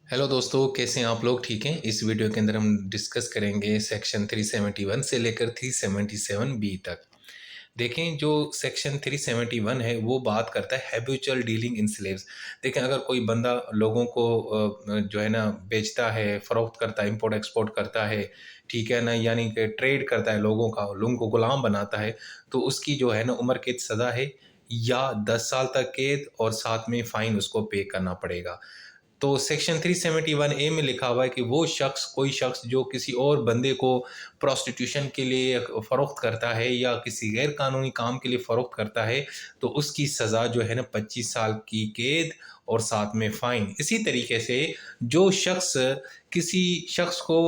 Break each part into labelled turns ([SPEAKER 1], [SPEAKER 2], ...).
[SPEAKER 1] Hello दोस्तों, कैसे हैं आप लोग? ठीक हैं। इस वीडियो के अंदर हम डिस्कस करेंगे सेक्शन 371 से लेकर 377 बी तक। देखें, जो सेक्शन 371 है वो बात करता है हैबिचुअल डीलिंग इन स्लेव्स। देखें, अगर कोई बंदा लोगों को जो है ना बेचता है, फ़रोख्त करता है, इंपोर्ट एक्सपोर्ट करता है, ठीक है ना, यानी कि ट्रेड करता है, लोगों को गुलाम बनाता है, तो उसकी जो है ना उम्र कैद सज़ा है या 10 साल तक कैद और साथ में फ़ाइन उसको पे करना पड़ेगा। तो सेक्शन 371 ए में लिखा हुआ है कि वो शख्स, कोई शख्स जो किसी और बंदे को प्रोस्टिट्यूशन के लिए फ़रोख्त करता है या किसी गैर कानूनी काम के लिए फ़रोख्त करता है, तो उसकी सज़ा जो है ना 25 साल की कैद और साथ में फ़ाइन। इसी तरीके से जो शख्स किसी शख्स को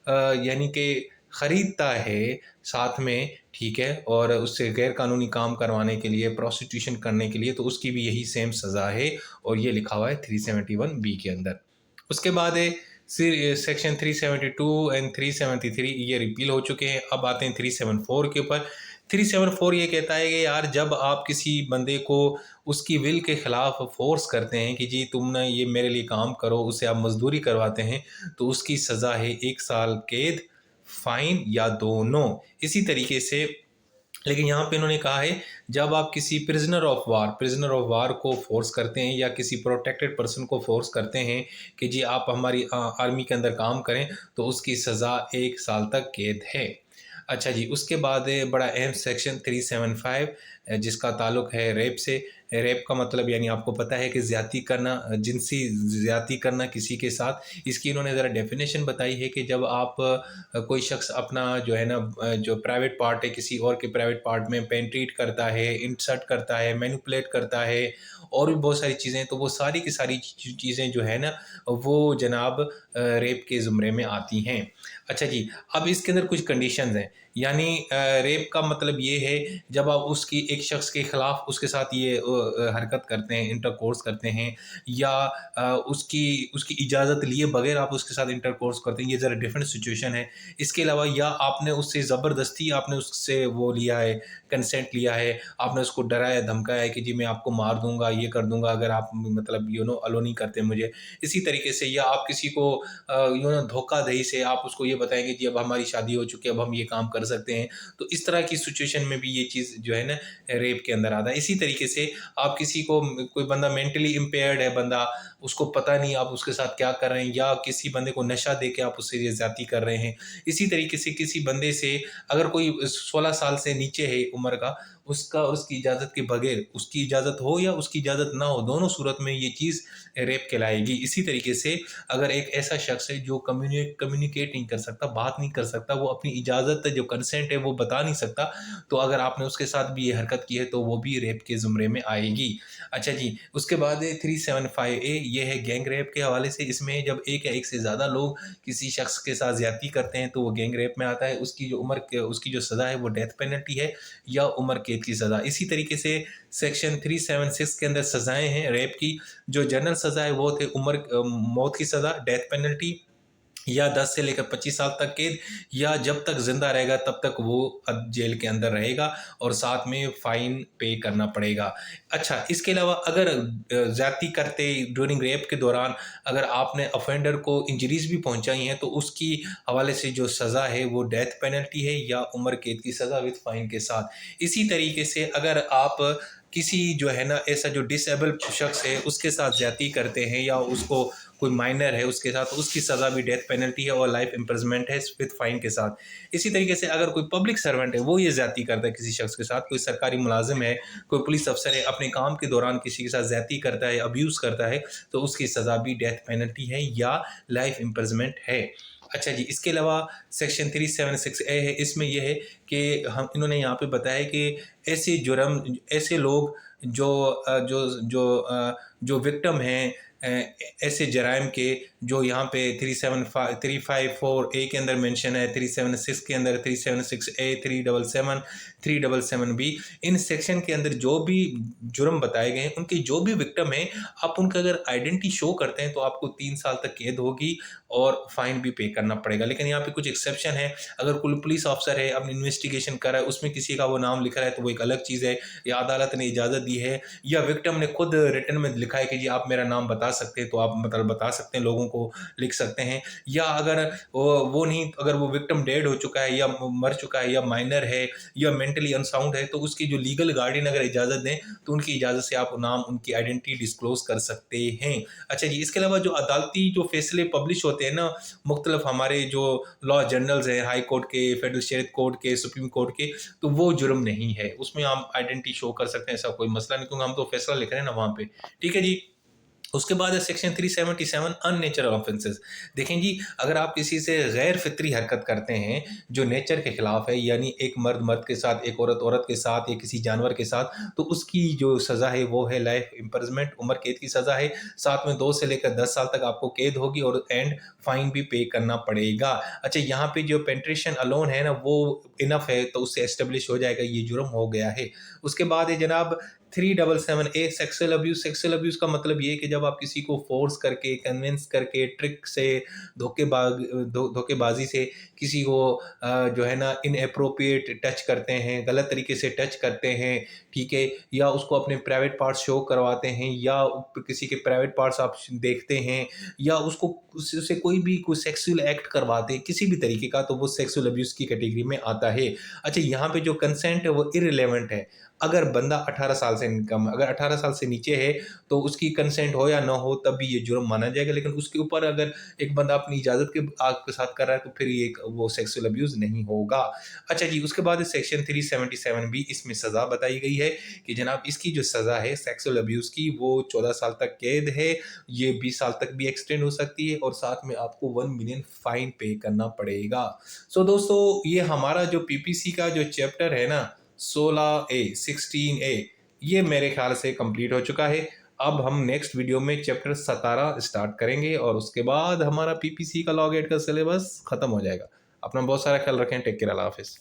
[SPEAKER 1] यानी कि ख़रीदता है साथ में, ठीक है, और उससे गैर कानूनी काम करवाने के लिए, प्रोस्टिट्यूशन करने के लिए, तो उसकी भी यही सेम सज़ा है और ये लिखा हुआ है 371 बी के अंदर। उसके बाद है सेक्शन 372 एंड 373, ये रिपील हो चुके हैं। अब आते हैं 374 के ऊपर। 374 ये कहता है कि यार, जब आप किसी बंदे को उसकी विल के ख़िलाफ़ फ़ोर्स करते हैं कि जी तुम ना ये मेरे लिए काम करो, उससे आप मज़दूरी करवाते हैं, तो उसकी सज़ा है 1 साल कैद, फ़ाइन या दोनों। इसी तरीके से, लेकिन यहाँ पे इन्होंने कहा है, जब आप किसी प्रिजनर ऑफ वार को फोर्स करते हैं या किसी प्रोटेक्टेड पर्सन को फोर्स करते हैं कि जी आप हमारी आर्मी के अंदर काम करें, तो उसकी सज़ा 1 साल तक कैद है। अच्छा जी, उसके बाद है बड़ा अहम सेक्शन 375, जिसका ताल्लुक है रेप से। रेप का मतलब यानी आपको पता है कि ज़्यादती करना, जिनसी ज़्यादती करना किसी के साथ। इसकी इन्होंने ज़रा डेफिनेशन बताई है कि जब आप कोई शख्स अपना जो है ना जो प्राइवेट पार्ट है किसी और के प्राइवेट पार्ट में पेनिट्रेट करता है, इंसर्ट करता है, मैनिपुलेट करता है और भी बहुत सारी चीज़ें, तो वो सारी की सारी चीज़ें जो है ना वो जनाब रेप के ज़ुमरे में आती हैं। अच्छा जी, अब इसके अंदर कुछ कंडीशंस हैं। यानी रेप का मतलब ये है, जब आप उसकी एक शख्स के ख़िलाफ़ उसके साथ ये हरकत करते हैं, इंटरकोर्स करते हैं, या उसकी उसकी इजाज़त लिए बगैर आप उसके साथ इंटरकोर्स करते हैं, ये ज़रा डिफरेंट सिचुएशन है। इसके अलावा, या आपने उससे ज़बरदस्ती आपने उससे वो लिया है, कंसेंट लिया है, आपने उसको डराया धमकाया है कि जी मैं आपको मार दूँगा, ये कर दूँगा अगर आप मतलब अलो नहीं करते मुझे। इसी तरीके से, या आप किसी को धोखाधड़ी से आप उसको ये बताएँगे जी अब हमारी शादी हो चुकी है, अब हम ये काम कर सकते हैं। तो इस तरह की सिचुएशन में भी ये चीज़ जो है ना रेप के अंदर आता है। इसी तरीके से, आप किसी को, कोई बंदा मेंटली इम्पेयर्ड है बंदा, उसको पता नहीं आप उसके साथ क्या कर रहे हैं, या किसी बंदे को नशा दे के आप उससे ये ज़्यादती कर रहे हैं। इसी तरीके से किसी बंदे से, अगर कोई 16 साल से नीचे है उम्र का, उसका और उसकी इजाज़त के बगैर, उसकी इजाज़त हो या उसकी इजाज़त ना हो, दोनों सूरत में ये चीज़ रेप कहलाएगी। इसी तरीके से, अगर एक ऐसा शख्स है जो कम्युनिकेट नहीं कर सकता, बात नहीं कर सकता, वो अपनी इजाज़त जो कंसेंट है वो बता नहीं सकता, तो अगर आपने उसके साथ भी ये हरकत की है तो वो भी रेप के ज़ुमरे में आएगी। अच्छा जी, उसके बाद 375 ए, ये है गैंग रेप के हवाले से। इसमें जब एक या एक से ज़्यादा लोग किसी शख्स के साथ ज़्यादती करते हैं तो वो गैंग रेप में आता है। उसकी जो सज़ा है वो डेथ पेनल्टी है या उम्र कैद की सज़ा। इसी तरीके से सेक्शन 376 के अंदर सज़ाएँ हैं रेप की। जो जनरल सज़ा है वो थे मौत की सज़ा, डेथ पेनल्टी, या 10 से लेकर 25 साल तक कैद, या जब तक ज़िंदा रहेगा तब तक वो जेल के अंदर रहेगा और साथ में फ़ाइन पे करना पड़ेगा। अच्छा, इसके अलावा अगर ज़्यादती करते ड्यूरिंग रेप के दौरान अगर आपने ऑफेंडर को इंजरीज़ भी पहुँचाई हैं, तो उसकी हवाले से जो सज़ा है वो डेथ पेनल्टी है या उम्र कैद की सज़ा विद फ़ाइन के साथ। इसी तरीके से, अगर आप किसी जो है ना ऐसा जो डिसेबल शख्स है उसके साथ ज़्यादती करते हैं, या उसको कोई माइनर है उसके साथ, तो उसकी सज़ा भी डेथ पेनल्टी है और लाइफ इम्प्रिजनमेंट है विद फाइन के साथ। इसी तरीके से, अगर कोई पब्लिक सर्वेंट है वो ये ज़्यादती करता है किसी शख्स के साथ, कोई सरकारी मुलाजिम है, कोई पुलिस अफसर है, अपने काम के दौरान किसी के साथ ज़्यादती करता है, अब्यूज़ करता है, तो उसकी सज़ा भी डेथ पेनल्टी है या लाइफ इम्प्रिजनमेंट है। अच्छा जी, इसके अलावा सेक्शन 376 ए है। इसमें यह है कि हम इन्होंने यहाँ पे बताया कि ऐसे लोग जो जो विक्टिम हैं ऐसे जराइम के, जो यहाँ पे 354 ए के अंदर मेंशन है, 376 के अंदर, 376 ए, 377, 377 बी, इन सेक्शन के अंदर जो भी जुर्म बताए गए हैं उनकी जो भी विक्टिम है, आप उनका अगर आइडेंटिटी शो करते हैं तो आपको 3 साल तक कैद होगी और फाइन भी पे करना पड़ेगा। लेकिन यहाँ पे कुछ एक्सेप्शन है। अगर कोई पुलिस ऑफिसर है, अपनी इन्वेस्टिगेशन कर रहा है, उसमें किसी का वो नाम लिख रहा है, तो वो एक अलग चीज़ है, या अदालत ने इजाज़त दी है, या विक्टिम ने खुद रिटन में लिखा है कि जी आप मेरा नाम बता बता सकते हैं तो आप मतलब बता सकते हैं, लोगों को लिख सकते हैं। या अगर वो नहीं, अगर वो विक्टिम डेड हो चुका है या मर चुका है या माइनर है या मेंटली अनसाउंड है, तो उसकी जो लीगल गार्डियन अगर इजाज़त दें तो उनकी इजाज़त से आप नाम, उनकी आइडेंटिटी डिस्क्लोज कर सकते हैं। अच्छा जी, इसके अलावा जो अदालती जो फैसले पब्लिश होते हैं ना, मुख्तलिफ हमारे जो लॉ जर्नल्स हैं, हाई कोर्ट के, फेडरल शरीयत कोर्ट के, सुप्रीम कोर्ट के, तो वो जुर्म नहीं है, उसमें हम आइडेंटिटी शो कर सकते हैं, ऐसा कोई मसला नहीं, क्योंकि हम तो फैसला लिख रहे हैं ना वहाँ पे। ठीक है जी। उसके बाद है सेक्शन 377 अननेचुरल ऑफेंसेस। देखें जी, अगर आप किसी से गैर फितरी हरकत करते हैं जो नेचर के खिलाफ है, यानी एक मर्द मर्द के साथ, एक औरत औरत के साथ, या किसी जानवर के साथ, तो उसकी जो सज़ा है वो है लाइफ इम्प्रिजनमेंट, उम्र कैद की सज़ा है। साथ में 2 से लेकर 10 साल तक आपको कैद होगी और एंड फाइन भी पे करना पड़ेगा। अच्छा, यहाँ पे जो पेंट्रेशन अलोन है ना, वो इनफ है, तो उससे एस्टेब्लिश हो जाएगा ये जुर्म हो गया है। उसके बाद है जनाब 377A sexual abuse. Sexual abuse का मतलब ये है कि जब आप किसी को फ़ोर्स करके, कन्विंस करके, ट्रिक से, धोखेबाज़ी से किसी को जो है ना इनएप्रोप्रिएट टच करते हैं, गलत तरीके से टच करते हैं, ठीक है? या उसको अपने प्राइवेट पार्ट्स शो करवाते हैं, या किसी के प्राइवेट पार्ट्स आप देखते हैं, या उसको उससे कोई सेक्सुअल एक्ट करवाते हैं किसी भी तरीके का, तो वो सेक्सुअल अब्यूज़ की कैटेगरी में आता है। अच्छा, यहाँ पे जो कंसेंट है वो इर्रेलेवेंट है। अगर बंदा 18 साल से कम, अगर 18 साल से नीचे है तो उसकी कंसेंट हो या ना हो तब भी ये जुर्म माना जाएगा, लेकिन उसके ऊपर अगर एक बंदा अपनी इजाज़त के आपके साथ कर रहा है तो फिर ये वो सेक्सुअल अब्यूज़ नहीं होगा। अच्छा जी, उसके बाद सेक्शन 377 भी, इसमें सज़ा बताई गई है कि जनाब इसकी जो सज़ा है सेक्सुअल अब्यूज़ की, वो 14 साल तक कैद है, ये 20 साल तक भी एक्सटेंड हो सकती है, और साथ में आपको 1 मिलियन फाइन पे करना पड़ेगा। सो दोस्तों, ये हमारा जो पीपीसी का जो चैप्टर है ना 16A ये मेरे ख्याल से कंप्लीट हो चुका है। अब हम नेक्स्ट वीडियो में चैप्टर 17 स्टार्ट करेंगे और उसके बाद हमारा पीपीसी का लॉ गेट का सिलेबस खत्म हो जाएगा। अपना बहुत सारा ख्याल रखें। Take care. अल्लाह हाफ़िज़।